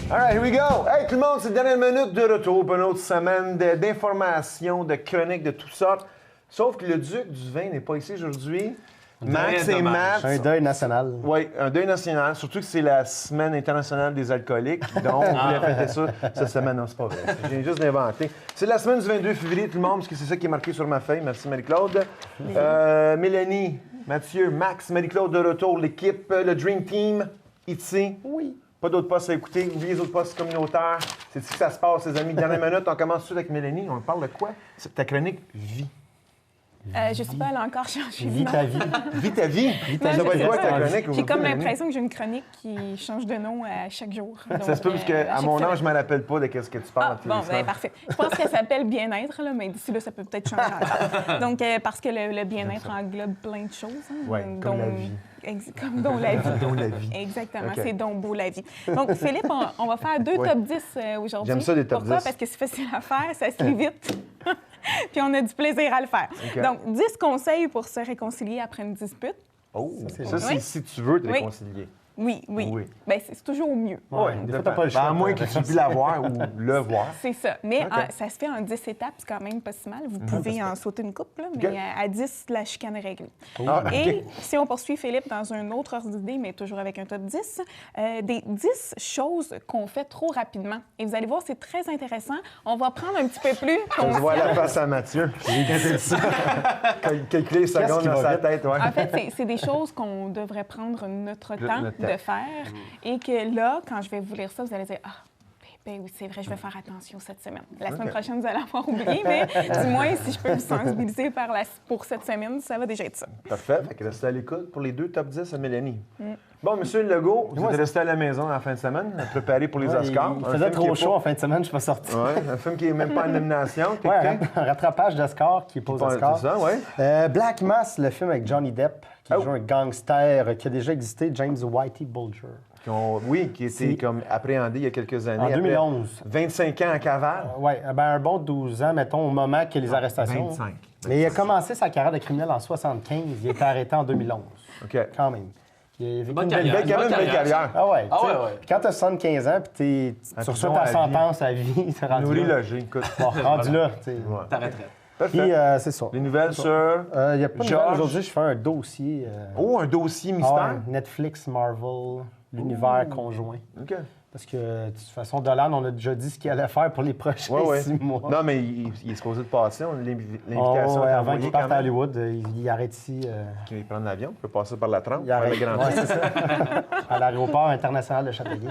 All right, here we go. Hey, tout le monde, c'est la dernière minute de retour pour une autre semaine d'informations, de chroniques, de toutes sortes. Sauf que le duc du vin n'est pas ici aujourd'hui. Max et Matt. Un deuil national. Oui, un deuil national. Surtout que c'est la semaine internationale des alcooliques. Donc, on voulait fêter ça cette semaine. Non, c'est pas vrai. Je viens juste d'inventer. C'est la semaine du 22 février, tout le monde, parce que c'est ça qui est marqué sur ma feuille. Merci, Marie-Claude. Mélanie, Mathieu, Max, Marie-Claude de retour, l'équipe, le Dream Team, ici. Oui. Pas d'autres postes à écouter. Oubliez les autres postes communautaires. C'est ici que ça se passe, les amis. Dernière minute, on commence tout de suite avec Mélanie. On parle de quoi? C'est ta chronique Vie. Je sais pas, elle a encore changé. Vis ta vie. Vis ta vie. Non, Ça va je être quoi sais ta pas. chronique? J'ai comme Mélanie? l'impression que j'ai une chronique qui change de nom à chaque jour. Ça se peut, parce qu'à mon âge, je ne me rappelle pas de ce que tu parles. Bon, ben, parfait. Je pense qu'elle s'appelle Bien-être, là, mais d'ici là, ça peut peut-être changer encore. Donc, parce que le bien-être englobe plein de choses. Hein, Oui, comme la vie. Comme dont la vie. Dont la vie. Exactement, Okay. c'est donc beau la vie. Donc, Philippe, on va faire 2 Oui. top 10 aujourd'hui. J'aime ça, des top Pourquoi? 10. Parce que c'est facile à faire, ça se lit vite. Puis on a du plaisir à le faire. OK. Donc, 10 conseils pour se réconcilier après une dispute. Oh, c'est ça, c'est Oui. si tu veux te Oui. réconcilier. Oui. Oui. Bien, c'est toujours mieux. Ouais, des fois, t'as pas le choix. À moins que tu puisses l'avoir ou le voir. C'est ça. Mais OK. ça se fait en 10 étapes, c'est quand même pas si mal. Vous pouvez en sauter une couple, là, mais OK. à 10, la chicane est réglée. Ah, Et OK. si on poursuit Philippe dans un autre ordre d'idée, mais toujours avec un top 10, des 10 choses qu'on fait trop rapidement. Et vous allez voir, c'est très intéressant. On va prendre un petit peu plus. Je vois la face à Mathieu. Calculer les secondes qui dans va sa vite? tête, ouais. En fait, c'est des choses qu'on devrait prendre notre temps le temps. de faire et que là, quand je vais vous lire ça, vous allez dire « Ah, ben oui, c'est vrai, je vais faire attention cette semaine. » La semaine prochaine, vous allez avoir oublié, mais du moins, si je peux vous sensibiliser pour cette semaine, ça va déjà être ça. Parfait. Fait que restez à l'écoute pour les 2 top 10 à Mélanie. Bon, Monsieur Legault, vous êtes resté à la maison la fin de semaine, à préparer pour les Oscars. Il Un faisait film qui trop est chaud pas- en fin de semaine, je suis pas sorti. Ouais, un film qui n'est même pas en nomination. T'es Ouais, écouté? un rattrapage de score qui est pas aux Oscars. C'est ça, ouais. Black Mass, le film avec Johnny Depp, qui joue un gangster qui a déjà existé, James Whitey Bulger. Oui, qui était comme appréhendé il y a quelques années. En après 2011. 25 ans en cavale. Oui, ben un bon 12 ans, mettons, au moment que les arrestations. 25. Mais il a commencé sa carrière de criminel en 75. Il a été arrêté en 2011. OK. Quand même. Il a vécu Bonne une carrière. Quand même une belle carrière. Ah ouais, Ah tu sais. ouais, ouais. Puis quand tu as 75 ans, puis tu reçois prison ta à vie. sentence à vie, c'est rendu Nourri, là. logé, écoute. Bon, rendu là, tu sais. Ouais. Ta retraite. Parfait. Puis c'est ça. Les nouvelles sur... Il n'y a pas de George. nouvelles. Aujourd'hui, je fais un dossier. Oh, un dossier Ah mystère. ouais, Netflix, Marvel, l'univers conjoint. OK. Parce que, de toute façon, Dolan, on a déjà dit ce qu'il allait faire pour les prochains Ouais, ouais. 6 mois. Non, mais il est supposé de passer. L'invitation Oh, ouais, est avant envoyée qu'il quand parte à même. Hollywood, il arrête ici. Il prend l'avion, il peut passer par la 30, Il par le arrête. Grand Ouais, Prix. c'est ça. À l'aéroport international de Châteauguay.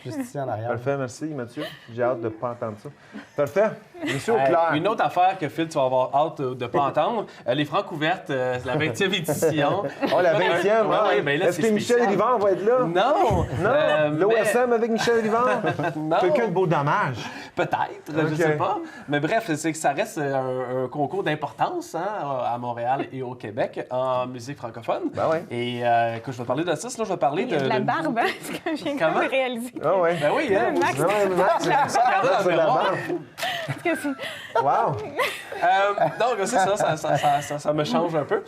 Juste ici en arrière. Parfait, merci Mathieu. J'ai hâte de ne pas entendre ça. Parfait. Monsieur Hey, Auclair. Une autre affaire que Phil, tu vas avoir hâte de ne pas entendre, les francs ouvertes, la 20e édition. Oh, la 20e, Ouais, hein? ouais, ben là, Est-ce c'est que Michel spécial. Rivard va être là? Non! Non? L'OSM avec Michel Rivard? Non. Quelqu'un de beau dommage. Peut-être, je Ok. sais pas. Mais bref, c'est que ça reste un concours d'importance hein, à Montréal et au Québec en musique francophone. Ben ouais. Et écoute, je vais parler de ça, sinon je vais parler Il y a de la de- barbe, hein, ce que j'ai Comment? comme réalisé. Ah ouais. Ben oui, hein? Max, Non, mais Max, Regardez dans c'est le de la miroir. barbe. parce que c'est- Wow. Donc, c'est ça me change un peu.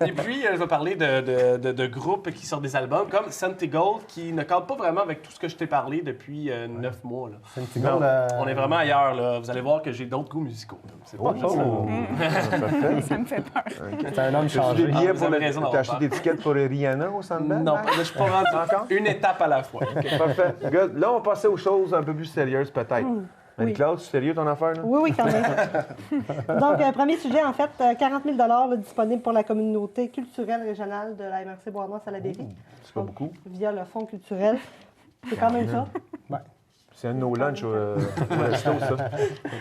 Et puis, je vais parler de groupes qui sortent des albums comme Santigold, qui ne cadre pas vraiment avec tout ce que je t'ai parlé depuis 9 mois. Là. C'est un petit gars, là. On est vraiment ailleurs. Là. Vous allez voir que j'ai d'autres goûts musicaux. là. C'est pas juste ça. Oh. Parfait. ça me fait peur. C'est un homme As-tu des changé. billets vous pour avez raison T'as d'avoir acheté peur. des tickets pour Rihanna au Sandbell? Non, je suis pas rendu Encore? une étape à la fois. OK. Parfait. Good. Là, on va passer aux choses un peu plus sérieuses, peut-être. Marie-Claude, c'est sérieux ton affaire, là? Oui, quand même. Donc, premier sujet, en fait, 40 000 là, disponibles pour la communauté culturelle régionale de la MRC Bois-Mans à la Berry. C'est pas beaucoup. Via le fonds culturel. C'est quand même ça. C'est un de nos lunchs au resto, ça.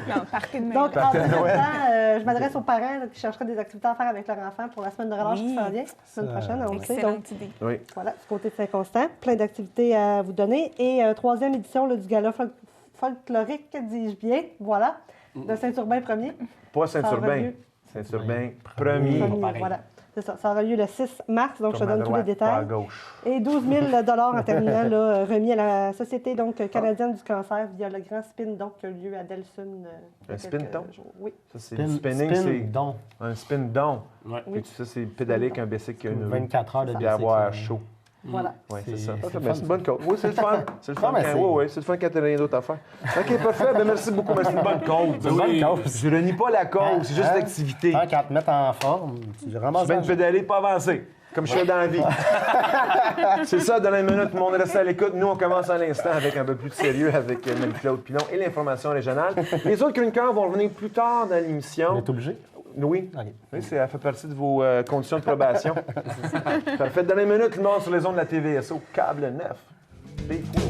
Non, partez de même. Donc, en même temps, je m'adresse aux parents là, qui chercheraient des activités à faire avec leur enfant pour la semaine de relâche qui Oui. s'en vient, la semaine prochaine, on le sait. Donc, Excellente idée. Oui. voilà, du côté de Saint-Constant, plein d'activités à vous donner. Et troisième édition là, du gala folklorique, dis-je bien, voilà, de Saint-Urbain 1er. Pas Ça aura Saint-Urbain. lieu. Saint-Urbain, premier. Premier, pareil. voilà. C'est ça. Ça aura lieu le 6 mars, donc je te Comme à donne tous les droite, pas à détails. gauche. Et 12 000 en terminant, là, remis à la Société donc, canadienne du cancer via le grand spin donc, qui a lieu à Delsun. il y a Un spin quelques donc? jours. Oui. Ça, c'est du spinning, c'est donc. un spin down. Ouais. Puis ça, c'est pédaler qu'un bicycle qui a une 24 heures de Puis avoir bicycle. chaud. Voilà. Oui, c'est ça. c'est Ben, fun, c'est une bonne cause. Oui, c'est le fun. C'est le fun. mais quand- c'est- oui, c'est le fun quand t'as rien d'autre à faire. OK, parfait. Ben, merci beaucoup. Mais c'est une bonne cause. C'est une bonne cause. Je renie pas la cause, c'est juste Hein? l'activité. Tant qu'à te mettre en forme, tu vraiment Je viens de pédaler, pas avancer. Comme je fais dans la vie. C'est ça, dans la minute, tout le monde reste à l'écoute. Nous, on commence à l'instant avec un peu plus de sérieux avec Marie-Claude Pilon et l'information régionale. Les autres chroniqueurs vont revenir plus tard dans On l'émission. est obligé. Oui. OK. Oui, ça fait partie de vos conditions de probation. Parfait. Dans les minutes, le monde sur les ondes de la TVSO, câble 9. Des fois.